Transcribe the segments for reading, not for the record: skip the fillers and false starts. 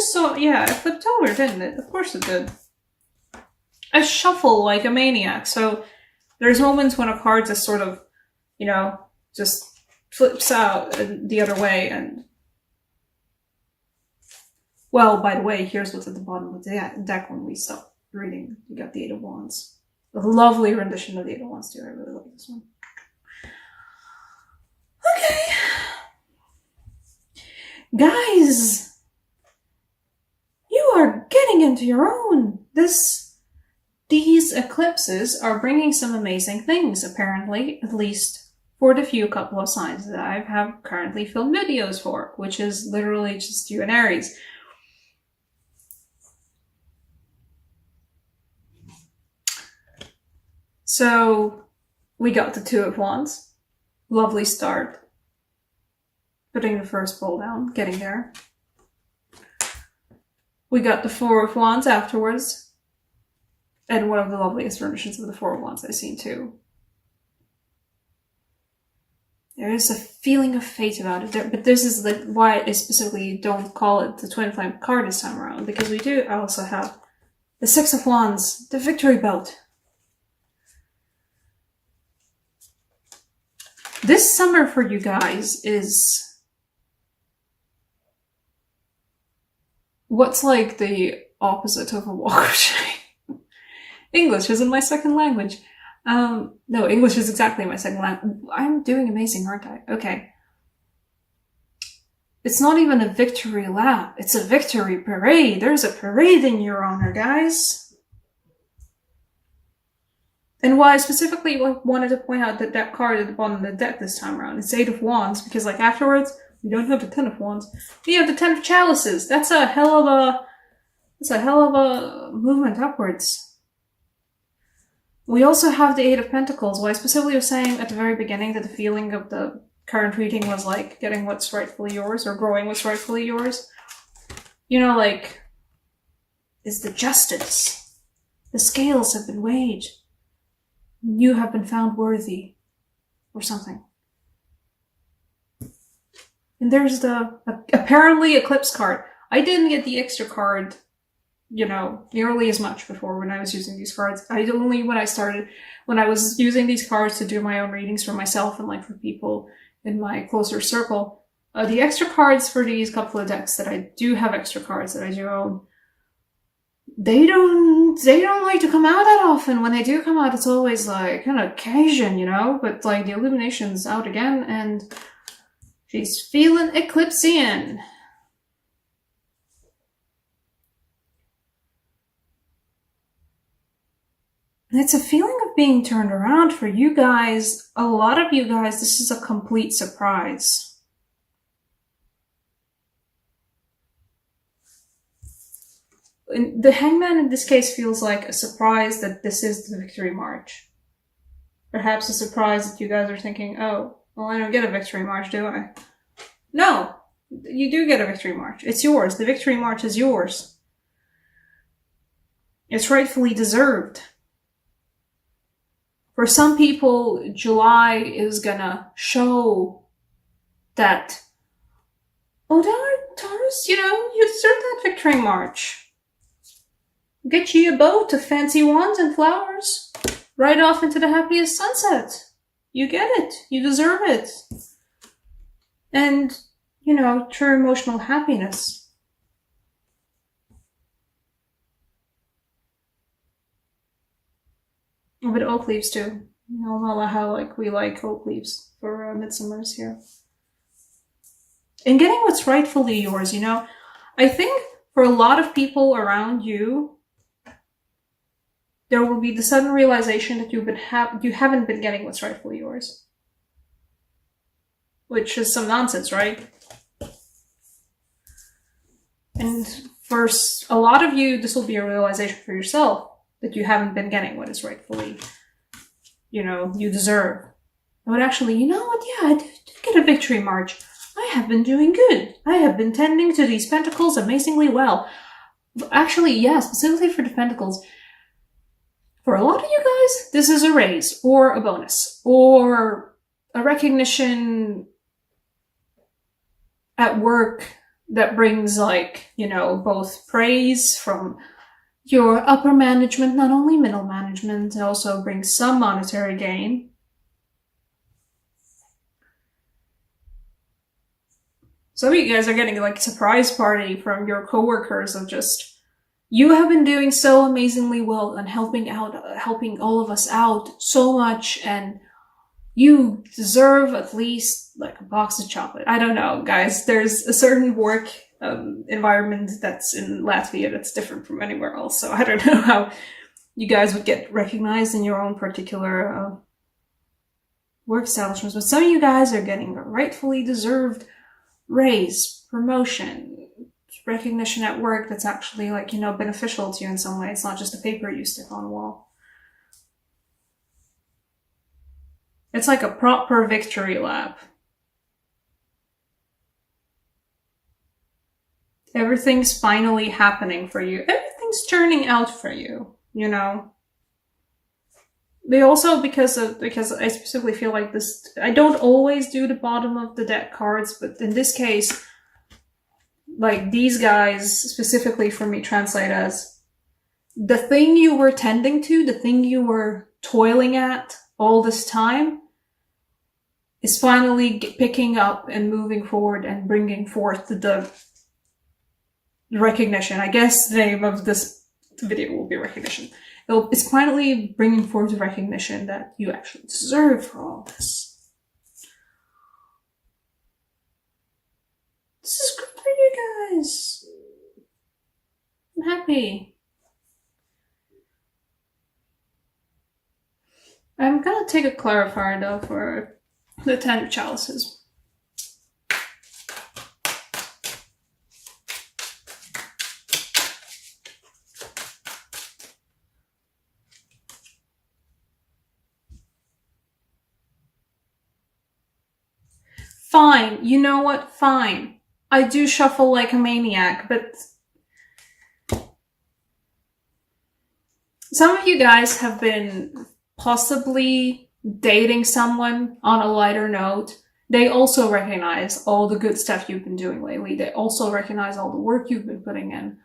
just saw, yeah, it flipped over, didn't it? Of course it did. I shuffle like a maniac, so there's moments when a card just sort of, you know, just flips out the other way, and... Well, by the way, here's what's at the bottom of the deck when we stop reading. You got the Eight of Wands. A lovely rendition of the Eight of Wands, too. I really like this one. Okay. Guys, you are getting into your own. These eclipses are bringing some amazing things, apparently, at least for the few couple of signs that I have currently filmed videos for, which is literally just you and Aries. So, we got the Two of Wands. Lovely start. Putting the first bowl down, getting there. We got the Four of Wands afterwards. And one of the loveliest renditions of the Four of Wands I've seen too. There is a feeling of fate about it, but this is why I specifically don't call it the Twin Flame card this time around, because we do also have the Six of Wands, the Victory Belt. This summer for you guys is what's like the opposite of a walk of shame. English isn't my second language. No, English is exactly my second language. I'm doing amazing, aren't I? Okay. It's not even a victory lap. It's a victory parade. There's a parade in your honor, guys. And why I specifically wanted to point out that card at the bottom of the deck this time around, it's Eight of Wands, because like afterwards, we don't have the Ten of Wands. We have the Ten of Chalices. That's a hell of a movement upwards. We also have the Eight of Pentacles. Why I specifically was saying at the very beginning that the feeling of the current reading was like getting what's rightfully yours, or growing what's rightfully yours. You know, like, is the justice. The scales have been weighed. You have been found worthy, or something. And there's the apparently Eclipse card. I didn't get the extra card, you know, nearly as much before when I was using these cards. When I was using these cards to do my own readings for myself and like for people in my closer circle. The extra cards for these couple of decks that I do have extra cards that I do own, they don't like to come out that often. When they do come out, it's always like an occasion, you know? But like the Illumination's out again and she's feeling Eclipsean. And it's a feeling of being turned around for you guys. A lot of you guys, this is a complete surprise. The Hangman in this case feels like a surprise that this is the Victory March. Perhaps a surprise that you guys are thinking, oh, well, I don't get a Victory March, do I? No, you do get a Victory March. It's yours. The Victory March is yours. It's rightfully deserved. For some people, July is gonna show that, oh, Taurus, you know, you deserve that Victory March. Get you a boat of fancy wands and flowers. Right off into the happiest sunset. You get it. You deserve it. And, you know, true emotional happiness. But oak leaves too. You know how like we like oak leaves for midsummers here. And getting what's rightfully yours, you know. I think for a lot of people around you, there will be the sudden realization that you haven't been getting what's rightfully yours. Which is some nonsense, right? And for a lot of you, this will be a realization for yourself that you haven't been getting what is rightfully, you know, you deserve. But actually, you know what? Yeah, I do get a Victory March. I have been doing good. I have been tending to these pentacles amazingly well. Actually, yeah, specifically for the pentacles. For a lot of you guys, this is a raise, or a bonus, or a recognition at work that brings, like, you know, both praise from your upper management, not only middle management, it also brings some monetary gain. Some of you guys are getting like a surprise party from your coworkers of just, you have been doing so amazingly well and helping all of us out so much, and you deserve at least like a box of chocolate. I don't know, guys. There's a certain work environment that's in Latvia that's different from anywhere else. So I don't know how you guys would get recognized in your own particular work establishments, but some of you guys are getting a rightfully deserved raise, promotion, recognition at work that's actually, like, you know, beneficial to you in some way. It's not just a paper you stick on a wall. It's like a proper victory lap. Everything's finally happening for you. Everything's turning out for you, you know? They also, because I specifically feel like this, I don't always do the bottom of the deck cards, but in this case, like, these guys specifically for me translate as the thing you were tending to, the thing you were toiling at all this time is finally picking up and moving forward and bringing forth the recognition. I guess the name of this video will be recognition. It's finally bringing forth the recognition that you actually deserve for all this. This is good for you guys. I'm happy. I'm gonna take a clarifier though for the 10 chalices. Fine, you know what? Fine. I do shuffle like a maniac, but some of you guys have been possibly dating someone on a lighter note. They also recognize all the good stuff you've been doing lately. They also recognize all the work you've been putting in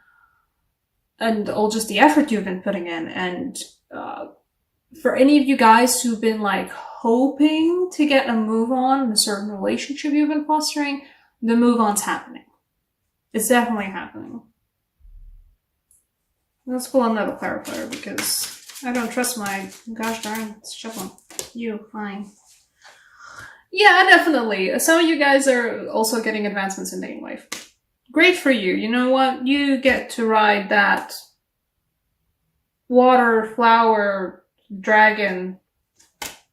and all just the effort you've been putting in. And for any of you guys who've been like hoping to get a move on in a certain relationship you've been fostering, the move on's happening. It's definitely happening. Let's pull another clarifier because I don't trust my gosh darn shuffle. You, fine. Yeah, definitely. Some of you guys are also getting advancements in dating life. Great for you. You know what? You get to ride that water, flower, dragon,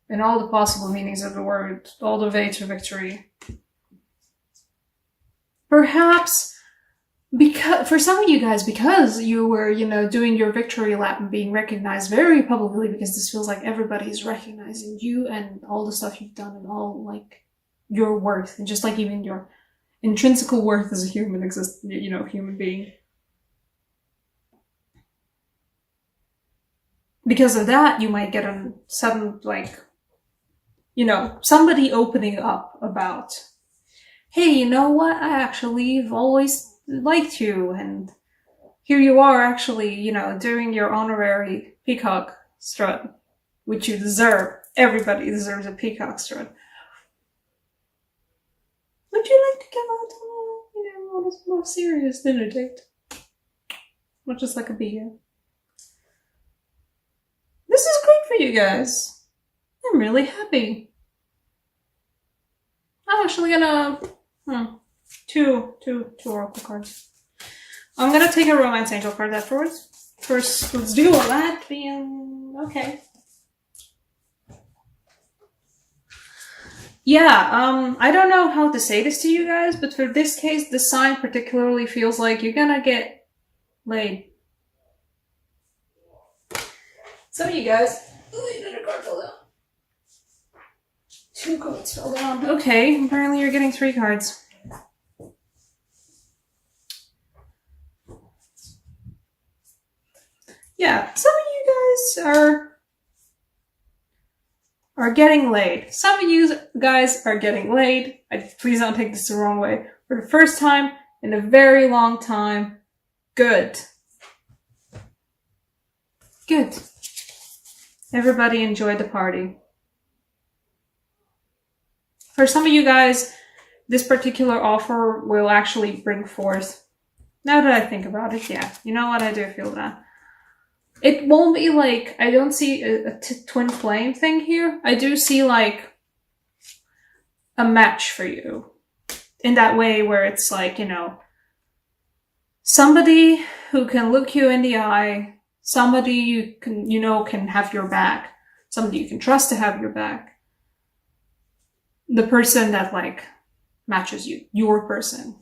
in all the possible meanings of the word, all the way to victory. Perhaps because, for some of you guys, because you were, you know, doing your victory lap and being recognized very publicly, because this feels like everybody's recognizing you and all the stuff you've done and all, like, your worth, and just like even your intrinsic worth as a human human being. Because of that, you might get a sudden, like, you know, somebody opening up about, hey, you know what? I actually have always liked you, and here you are actually, you know, doing your honorary peacock strut, which you deserve. Everybody deserves a peacock strut. Would you like to come out on a more serious dinner date? Not just like a beer. This is great for you guys. I'm really happy. I'm actually gonna two oracle cards. I'm gonna take a romance angel card afterwards. First, let's do all that. Okay. Yeah, I don't know how to say this to you guys, but for this case, the sign particularly feels like you're gonna get laid. Some of you guys, another card fell down. 2 cards fell down. Okay, apparently you're getting 3 cards. Yeah, some of you guys are getting laid. Some of you guys are getting laid. Please don't take this the wrong way. For the first time in a very long time. Good. Good. Everybody enjoyed the party. For some of you guys, this particular offer will actually bring forth, now that I think about it, yeah, you know what, I do feel that. It won't be like, I don't see a twin flame thing here. I do see like a match for you. In that way where it's like, you know, somebody who can look you in the eye, somebody you can, you know, can have your back, somebody you can trust to have your back. The person that like matches you, your person.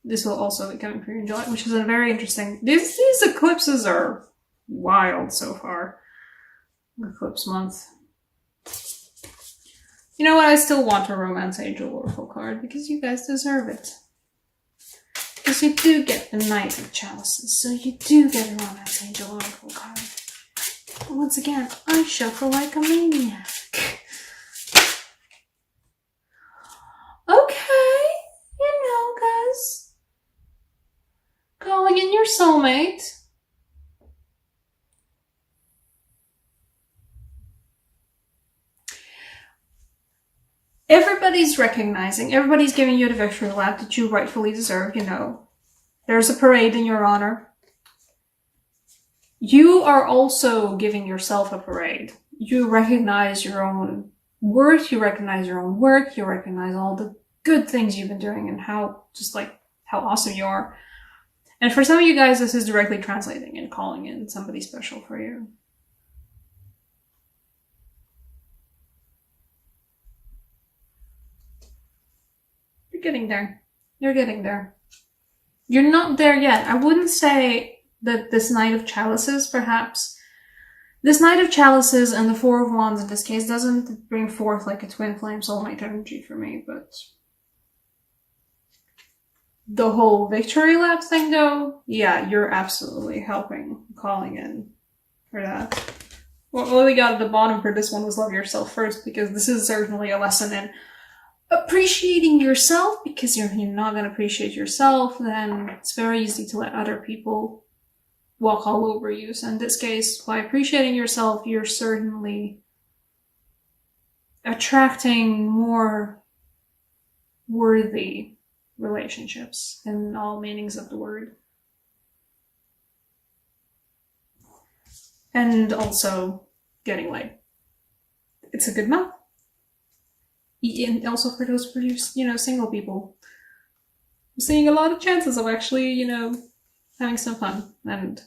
This will also be coming for you in July, which is a very interesting, these eclipses are wild so far. Eclipse month. You know what, I still want a Romance Angel Oracle card because you guys deserve it. Because you do get the Knight of Chalices, so you do get a Romance Angel Oracle card. But once again, I shuffle like a maniac. Okay, you know, guys. Calling in your soulmate. Everybody's recognizing, everybody's giving you the victory lap that you rightfully deserve, you know. There's a parade in your honor. You are also giving yourself a parade. You recognize your own worth, you recognize your own work, you recognize all the good things you've been doing and how, just like, how awesome you are. And for some of you guys, this is directly translating and calling in somebody special for you. You're getting there. You're getting there. You're not there yet. I wouldn't say that this Knight of Chalices, perhaps. This Knight of Chalices and the Four of Wands in this case doesn't bring forth like a twin flame soulmate energy for me, but the whole victory lap thing though, yeah, you're absolutely helping, calling in for that. What we got at the bottom for this one was love yourself first, because this is certainly a lesson in appreciating yourself, because if you're not going to appreciate yourself, then it's very easy to let other people walk all over you. So in this case, by appreciating yourself, you're certainly attracting more worthy relationships in all meanings of the word. And also getting laid. It's a good month. And also for those, you know, single people. I'm seeing a lot of chances of actually, you know, having some fun and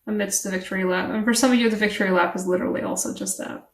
amidst the victory lap. And for some of you, the victory lap is literally also just that.